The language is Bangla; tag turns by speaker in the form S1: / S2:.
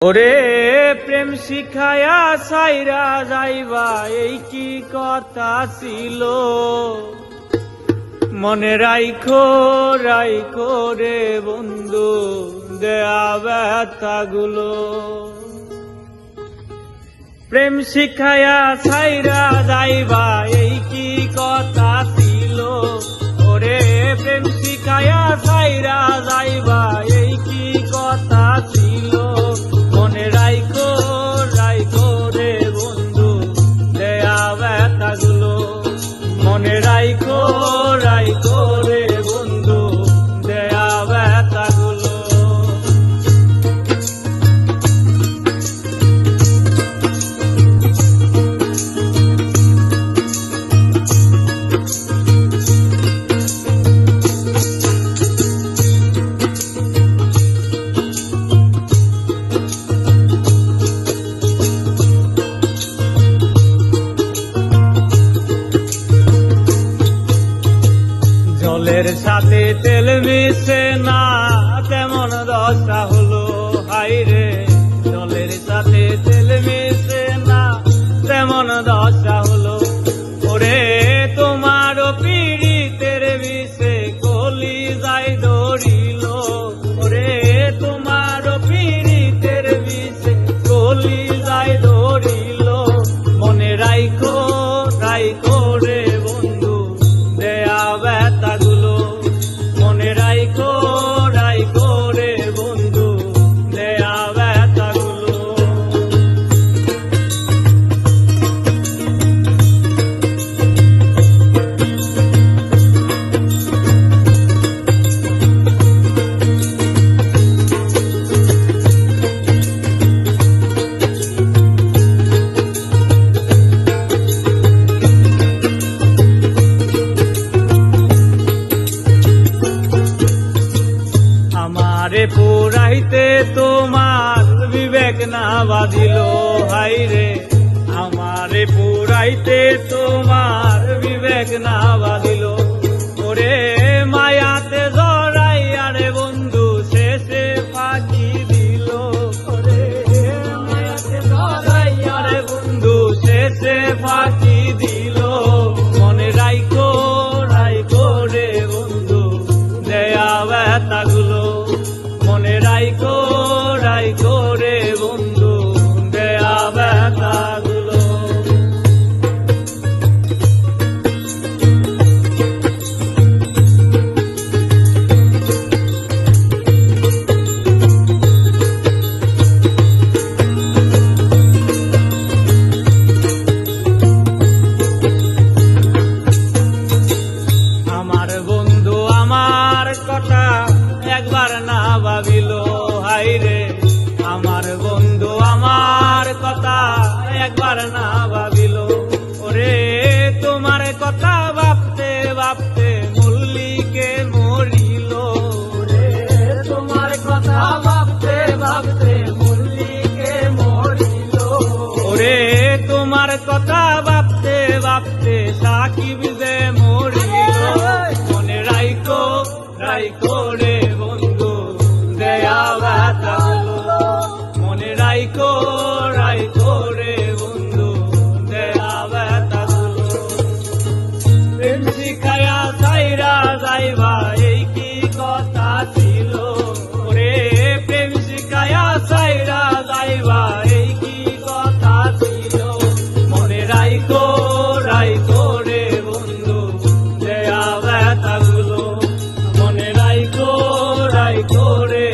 S1: ওরে প্রেম শিখায়া সাইরা যাইবা এই কি কথা ছিল, মনে রাইখো রাইখো রে বন্ধু দেয়া ব্যথাগুলো। প্রেম শিখায়া সাইরা যাইবা এই কি কথা ছিল, ওরে প্রেম শিখায়া সাইরা যাইবা এই কি কথা ছিল, মনে রাইখো রাইখো রে বন্ধু দেয়া ব্যথাগুলো। মনে রাইখো রাইখো রে বন্ধু দেয়া ব্যথাগুলো। জলের সাথে তেল মিশে না তেমন দশা হলো, হাইরে জলের সাথে তেল মিশে না তেমন দশা হলো। ওরে তোমার পীড়িতের বিষে কলি যাই ধরিল, ওরে তোমার পীড়িতের বিষে কলি যাই ধরিল। মনে রাইখো রাইখো রে বন্ধু দেয়া ব্যথাগুলো। মনে রাইখো রাইখো রে বন্ধু দেয়া ব্যথাগুলো। আমারে পুরাইতে তোমার বিবেক না বাঁধিল, হাইরে আমারে পুরাইতে তোমার বিবেক না বাঁধিল। ওরে মায়াতে জড়াইয়া রে বন্ধু শেষে ফাঁকি দিল, ওরে মায়াতে জড়াইয়া রে বন্ধু শেষে ফাঁকি দিল। মনে রাইখো রাইখো রে বন্ধু দেয়া ব্যথাগুলো। মনে রাইখো রাইখো রে বন্ধু দেয়া ব্যথাগুলো। আমার বন্ধু আমার কথা একবার না ভাবিল, হাইরে আমার বন্ধু আমার কথা একবার না ভাবিল। ওরে তোমার কথা ভাবতে ভাবতে মল্লিকে মরিল, ওরে তোমার কথা ভাবতে ভাবতে মল্লিকে মরিল। ওরে তোমার কথা ভাবতে ভাবতে সাকিব যে মরিল। মনে রাইখো রাইখো রে বন্ধু দেয়া ব্যথাগুলো। মনে রাইখো রাইখো রে বন্ধু দেয়া ব্যথাগুলো। প্রেম শিখায়া সাইরা যাইবা এই কি কথা ছিল, ওরে প্রেম শিখায়া সাইরা যাইবা এই কি কথা ছিল। মনে রাইখো রাইখো রে বন্ধু দেয়া ব্যথাগুলো। মনে রাইখো রাইখো রে